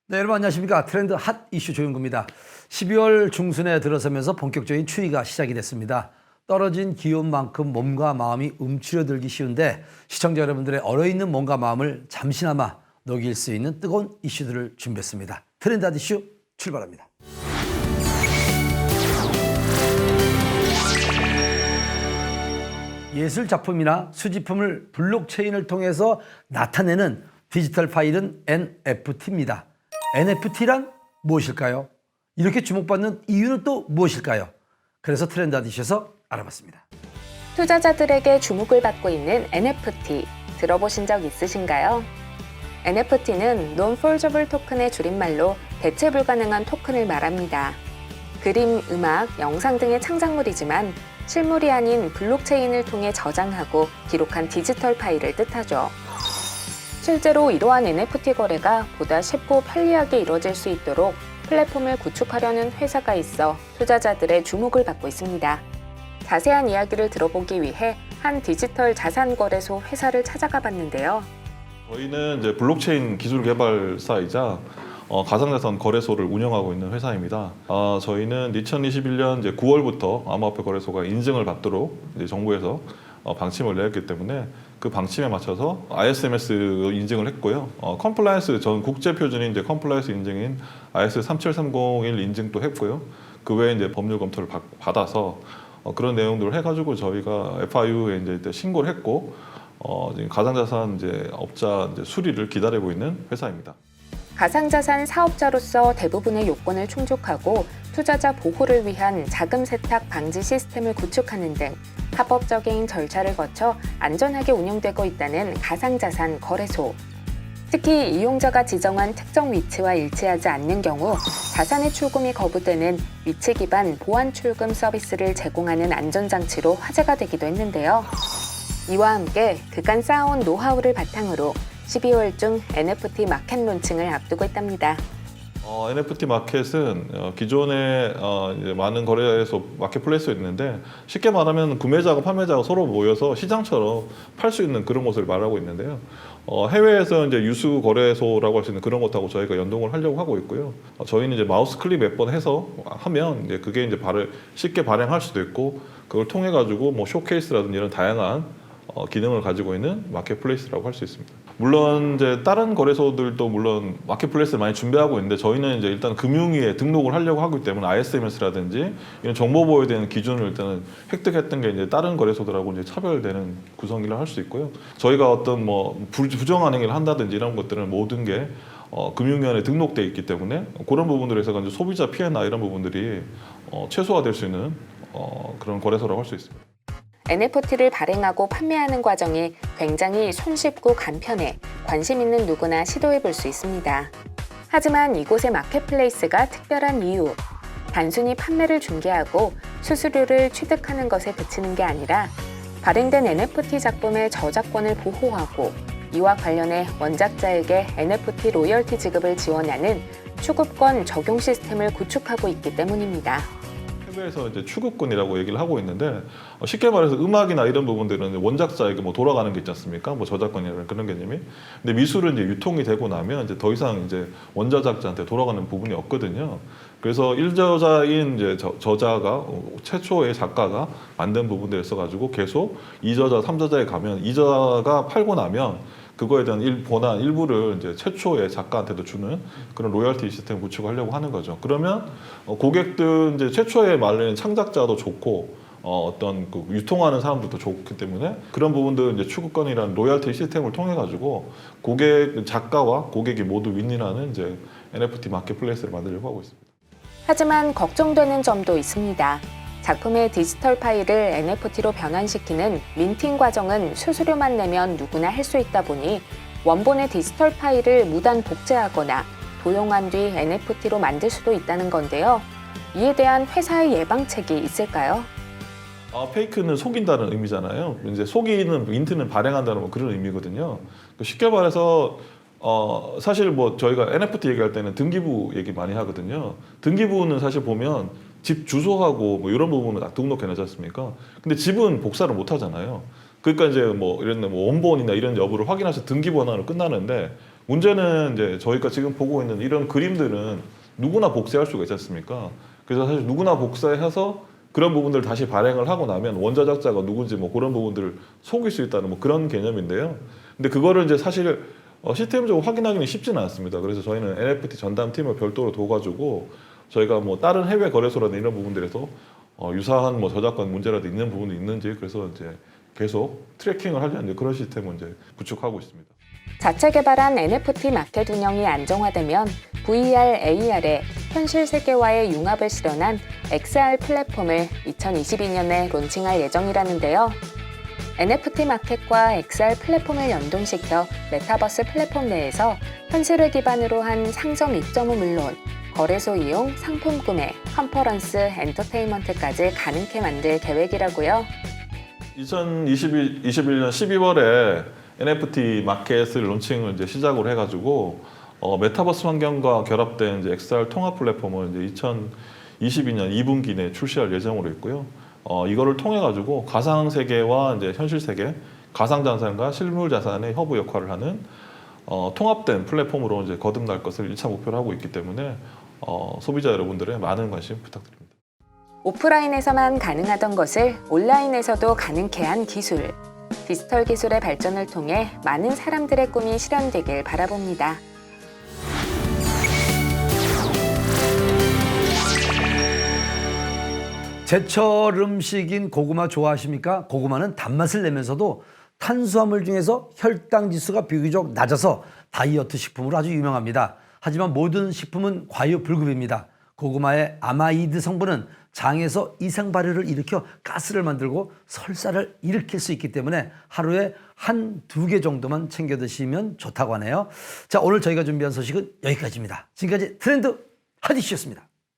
네, 여러분 안녕하십니까. 트렌드 핫 이슈 조윤구입니다. 12월 중순에 들어서면서 본격적인 추위가 시작이 됐습니다. 떨어진 기온만큼 몸과 마음이 움츠려들기 쉬운데 시청자 여러분들의 얼어있는 몸과 마음을 잠시나마 녹일 수 있는 뜨거운 이슈들을 준비했습니다. 트렌드 핫 이슈 출발합니다. 예술 작품이나 수집품을 블록체인을 통해서 나타내는 디지털 파일은 NFT입니다. NFT란 무엇일까요? 이렇게 주목받는 이유는 또 무엇일까요? 그래서 트렌드 아디쇼에서 알아봤습니다. 투자자들에게 주목을 받고 있는 NFT 들어보신 적 있으신가요? NFT는 Non-Fungible 토큰의 줄임말로 대체 불가능한 토큰을 말합니다. 그림, 음악, 영상 등의 창작물이지만 실물이 아닌 블록체인을 통해 저장하고 기록한 디지털 파일을 뜻하죠. 실제로 이러한 NFT 거래가 보다 쉽고 편리하게 이루어질 수 있도록 플랫폼을 구축하려는 회사가 있어 투자자들의 주목을 받고 있습니다. 자세한 이야기를 들어보기 위해 한 디지털 자산 거래소 회사를 찾아가 봤는데요. 저희는 이제 블록체인 기술 개발사이자 가상자산 거래소를 운영하고 있는 회사입니다. 저희는 2021년 이제 9월부터 암호화폐 거래소가 인증을 받도록 이제 정부에서 방침을 내렸기 때문에 그 방침에 맞춰서 ISMS 인증을 했고요. 컴플라이언스 전 국제 표준인 이제 컴플라이언스 인증인 IS 37301 인증도 했고요. 그 외에 이제 법률 검토를 받아서 그런 내용들을 해가지고 저희가 FIU에 이제 신고를 했고 지금 가상자산 이제 업자 이제 수리를 기다리고 있는 회사입니다. 가상자산 사업자로서 대부분의 요건을 충족하고 투자자 보호를 위한 자금 세탁 방지 시스템을 구축하는 등 합법적인 절차를 거쳐 안전하게 운영되고 있다는 가상자산 거래소. 특히 이용자가 지정한 특정 위치와 일치하지 않는 경우 자산의 출금이 거부되는 위치 기반 보안 출금 서비스를 제공하는 안전장치로 화제가 되기도 했는데요. 이와 함께 그간 쌓아온 노하우를 바탕으로 12월 중 NFT 마켓 론칭을 앞두고 있답니다. NFT 마켓은 기존에 이제 많은 거래소 마켓플레이스가 있는데 쉽게 말하면 구매자가 판매자가 서로 모여서 시장처럼 팔 수 있는 그런 것을 말하고 있는데요. 해외에서 이제 유수 거래소라고 할 수 있는 그런 것하고 저희가 연동을 하려고 하고 있고요. 저희는 이제 마우스 클릭 몇 번 해서 하면 이제 그게 이제 쉽게 발행할 수도 있고 그걸 통해 가지고 뭐 쇼케이스라든지 이런 다양한 기능을 가지고 있는 마켓플레이스라고 할 수 있습니다. 물론 이제 다른 거래소들도 물론 마켓플레이스를 많이 준비하고 있는데 저희는 이제 일단 금융위에 등록을 하려고 하기 때문에 ISMS라든지 이런 정보 보호에 대한 기준을 일단은 획득했던 게 이제 다른 거래소들하고 이제 차별되는 구성이라 할 수 있고요. 저희가 어떤 뭐 부정한 행위를 한다든지 이런 것들은 모든 게 금융위원회에 등록돼 있기 때문에 그런 부분들에서 이제 소비자 피해나 이런 부분들이 최소화될 수 있는 그런 거래소라고 할 수 있습니다. NFT를 발행하고 판매하는 과정이 굉장히 손쉽고 간편해 관심 있는 누구나 시도해 볼 수 있습니다. 하지만 이곳의 마켓플레이스가 특별한 이유, 단순히 판매를 중개하고 수수료를 취득하는 것에 그치는 게 아니라 발행된 NFT 작품의 저작권을 보호하고 이와 관련해 원작자에게 NFT 로열티 지급을 지원하는 추급권 적용 시스템을 구축하고 있기 때문입니다. 해외에서 이제 추급권이라고 얘기를 하고 있는데 쉽게 말해서 음악이나 이런 부분들은 원작자에게 뭐 돌아가는 게 있지 않습니까? 뭐 저작권이라는 그런 개념이. 근데 미술은 이제 유통이 되고 나면 이제 더 이상 이제 원저작자한테 돌아가는 부분이 없거든요. 그래서 1저자인 이제 저자가 최초의 작가가 만든 부분들에 있어가지고 계속 2저자, 3저자에 가면 2저자가 팔고 나면 그거에 대한 본안 일부를 이제 최초의 작가한테도 주는 그런 로열티 시스템 구축하려고 하는 거죠. 그러면 고객들 이제 최초의 말로는 창작자도 좋고 어떤 그 유통하는 사람들도 좋기 때문에 그런 부분들 이제 추구권이라는 로열티 시스템을 통해 가지고 작가와 고객이 모두 윈윈하는 이제 NFT 마켓플레이스를 만들려고 하고 있습니다. 하지만 걱정되는 점도 있습니다. 작품의 디지털 파일을 NFT로 변환시키는 민팅 과정은 수수료만 내면 누구나 할 수 있다 보니 원본의 디지털 파일을 무단 복제하거나 도용한 뒤 NFT로 만들 수도 있다는 건데요. 이에 대한 회사의 예방책이 있을까요? 페이크는 속인다는 의미잖아요. 이제 속이는 민트는 발행한다는 뭐 그런 의미거든요. 쉽게 말해서 사실 뭐 저희가 NFT 얘기할 때는 등기부 얘기 많이 하거든요. 등기부는 사실 보면 집 주소하고 뭐 이런 부분은 다 등록해 놓지 않습니까? 근데 집은 복사를 못 하잖아요. 그러니까 이제 뭐 이런 뭐 원본이나 이런 여부를 확인해서 등기번호로 끝나는데 문제는 이제 저희가 지금 보고 있는 이런 그림들은 누구나 복사할 수가 있지 않습니까? 그래서 사실 누구나 복사해서 그런 부분들을 다시 발행을 하고 나면 원저작자가 누군지 뭐 그런 부분들을 속일 수 있다는 뭐 그런 개념인데요. 근데 그거를 이제 사실 시스템적으로 확인하기는 쉽지는 않습니다. 그래서 저희는 NFT 전담팀을 별도로 둬가지고 저희가 뭐 다른 해외 거래소라든 이런 부분들에서 유사한 뭐 저작권 문제라도 있는 부분이 있는지 그래서 이제 계속 트래킹을 하려는 이제 그런 시스템을 이제 구축하고 있습니다. 자체 개발한 NFT 마켓 운영이 안정화되면 VR, AR의 현실 세계와의 융합을 실현한 XR 플랫폼을 2022년에 론칭할 예정이라는데요. NFT 마켓과 XR 플랫폼을 연동시켜 메타버스 플랫폼 내에서 현실을 기반으로 한 상점 입점은 물론 거래소 이용, 상품 구매, 컨퍼런스, 엔터테인먼트까지 가능케 만들 계획이라고요. 2021년 12월에 NFT 마켓을 론칭을 이제 시작으로 해가지고 메타버스 환경과 결합된 이제 XR 통합 플랫폼을 이제 2022년 2분기 내에 출시할 예정으로 있고요. 이거를 통해 가지고 가상 세계와 이제 현실 세계, 가상 자산과 실물 자산의 허브 역할을 하는 통합된 플랫폼으로 이제 거듭날 것을 1차 목표로 하고 있기 때문에 소비자 여러분들의 많은 관심 부탁드립니다. 오프라인에서만 가능하던 것을 온라인에서도 가능케 한 기술. 디지털 기술의 발전을 통해 많은 사람들의 꿈이 실현되길 바라봅니다. 제철 음식인 고구마 좋아하십니까? 고구마는 단맛을 내면서도 탄수화물 중에서 혈당 지수가 비교적 낮아서 다이어트 식품으로 아주 유명합니다. 하지만 모든 식품은 과유불급입니다. 고구마의 아마이드 성분은 장에서 이상 발효를 일으켜 가스를 만들고 설사를 일으킬 수 있기 때문에 하루에 두 개 정도만 챙겨 드시면 좋다고 하네요. 자, 오늘 저희가 준비한 소식은 여기까지입니다. 지금까지 트렌드 핫 이슈였습니다.